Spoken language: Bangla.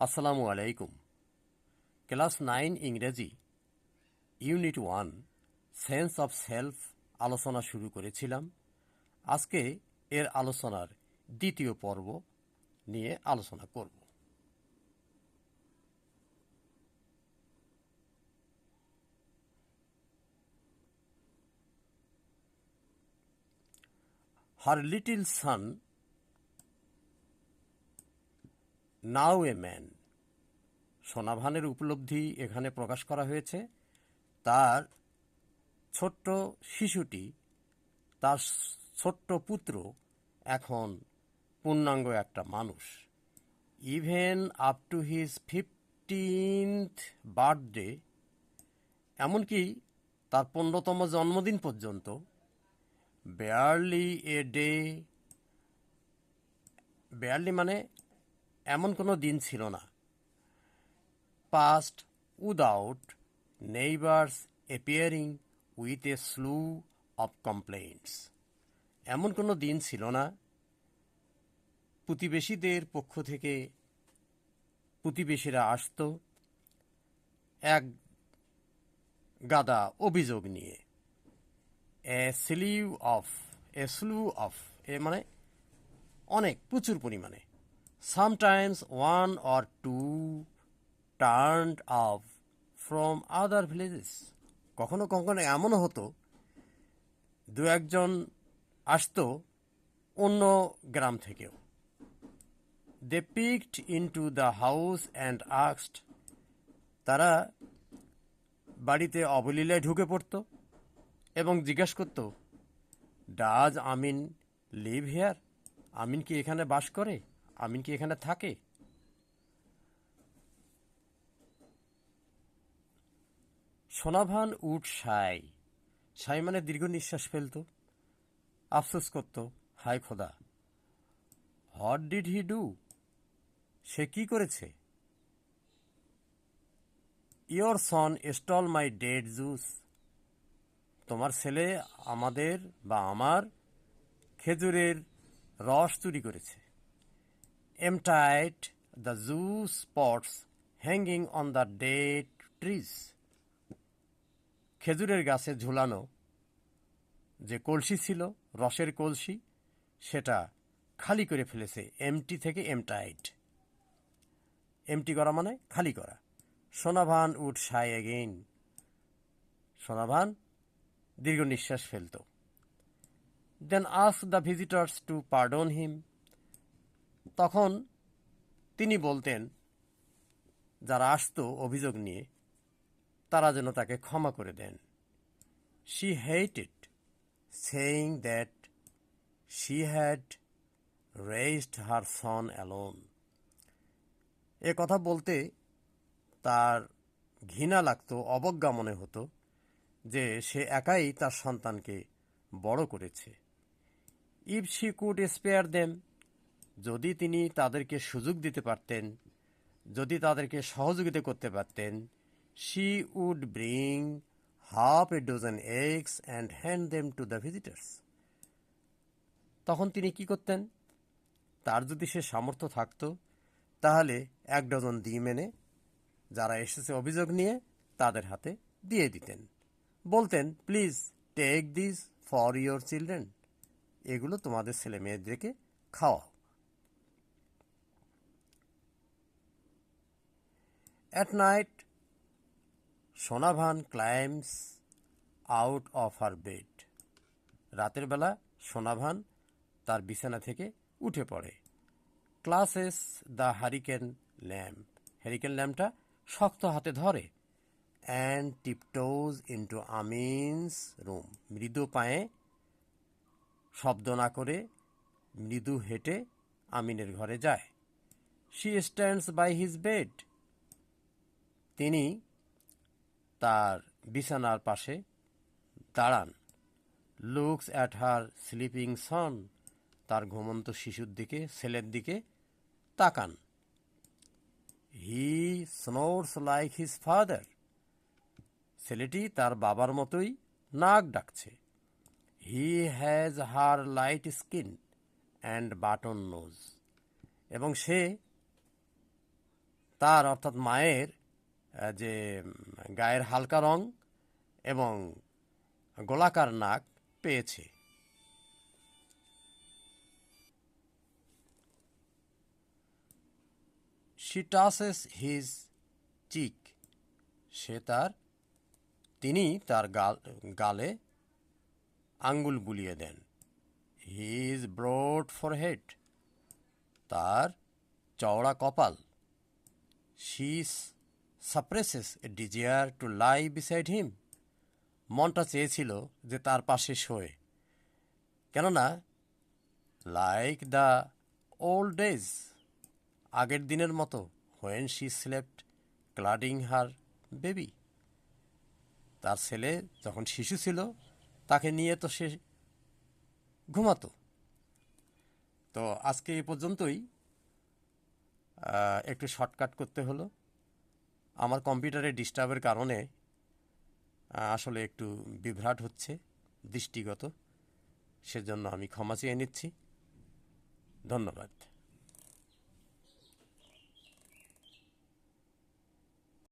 আসসালামু আলাইকুম। ক্লাস 9 ইংরেজি ইউনিট 1 সেন্স অফ সেলফ আলোচনা শুরু করেছিলাম। আজকে এর আলোচনার দ্বিতীয় পর্ব নিয়ে আলোচনা করব। হার little San now a man. সোনাভানের উপলব্ধি এখানে প্রকাশ করা হয়েছে। তার ছোট্ট শিশুটি, তার ছোট্ট পুত্র এখন পূর্ণাঙ্গ একটা মানুষ। Even up to his 15th birthday, এমনকি তার 15তম জন্মদিন পর্যন্ত, বেয়ারলি এ ডে, বেয়ারলি মানে এমন কোনো দিন ছিল না, passed without neighbours appearing with a slew of complaints. এমন কোনো দিন ছিল না প্রতিবেশীদের পক্ষ থেকে প্রতিবেশীরা আসতো এক গাদা অভিযোগ নিয়ে। এ স্লু অফ এ মানে অনেক, প্রচুর পরিমাণে। Sometimes one or two turned off from other villages. কখনো কখনো এমনও হতো দু একজন আসতো অন্য গ্রাম থেকেও। They peeked into the house and asked. তারা বাড়িতে অবলীলায় ঢুকে পড়তো এবং জিজ্ঞাসা করতো, does Amin live here? Amin কি এখানে বাস করে? আমিন কি এখানে থাকে? সোনাভান উড সাই। সাই মানে দীর্ঘ নিঃশ্বাস ফেলত, আফসোস করত, হায় খোদা, হোয়াট ডিড হি ডু? সে কি করেছে? Your son stole my date juice. তোমার ছেলে আমাদের বা আমার খেজুরের রস চুরি করেছে। Emptied the juice pots hanging on the date trees. খেজুরের গাছে ঝুলানো যে কলসি ছিল, রসের কলসি, সেটা খালি করে ফেলেছে। এমটি থেকে এমটাইড। এমটি করা মানে খালি করা। Sonavan would Sai again. Sonavan দীর্ঘ নিঃশ্বাস ফেলত। Then ask the visitors to pardon him. তখন তিনি বলতেন, যারা আসতো অভিযোগ নিয়ে, তারা যেন তাকে ক্ষমা করে দেন। She hated saying that she had raised her son alone. এ কথা বলতে তার ঘৃণা লাগতো, অবজ্ঞা মনে হতো যে সে একাই তার সন্তানকে বড় করেছে। If she could spare them, যদি তিনি তাদেরকে সুযোগ দিতে পারতেন, যদি তাদেরকে সহযোগিতা করতে পারতেন, she would bring half a dozen eggs and hand them to the visitors. তখন তিনি কি করতেন? তার যদি সে সামর্থ্য থাকতো, তাহলে 1 ডজন ডিম এনে যারা এসেছে অভিযোগ নিয়ে তাদের হাতে দিয়ে দিতেন। বলতেন, please take this for your children. এগুলো তোমাদের ছেলে মেয়েদেরকে খাওয়াও। At night Sonavan climbs out of her bed. রাতের বেলা সোনাভান তার বিছানা থেকে উঠে পড়ে। Clasps the hurricane lamp. Hurricane ল্যাম্পটা শক্ত হাতে ধরে। And tiptoes into Amin's room. মৃদু পায়ে, শব্দ না করে, মৃদু হেঁটে আমিনের ঘরে যায়। She stands by his bed. তিনি তার বিছানার পাশে দাঁড়ান। Looks at her sleeping son. তার ঘুমন্ত শিশুর দিকে, ছেলের দিকে তাকান। He snores like his father. ছেলেটি তার বাবার মতোই নাক ডাকছে। He has her light skin and button nose. এবং সে তার অর্থাৎ মায়ের যে গায়ের হালকা রং এবং গোলাকার নাক পেয়েছে। She tosses his cheek. তিনি তার গালে আঙ্গুল বুলিয়ে দেন। His broad forehead. তার চওড়া কপাল। She suppresses a desire to lie beside him. মনটা চেয়েছিল যে তার পাশে শোয়, কেননা লাইক দ্য ওল্ড ডেজ, আগের দিনের মতো, when she slept cladding her baby, তার ছেলে যখন শিশু ছিল তাকে নিয়ে তো সে ঘুমাতো। তো আজকে এই পর্যন্তই, একটু শর্টকাট করতে হলো। আমার কম্পিউটারে ডিস্টার্বের কারণে আসলে একটু বিভ্রাট হচ্ছে দৃষ্টিগত, সেজন্য আমি ক্ষমা চেয়ে নিচ্ছি। ধন্যবাদ।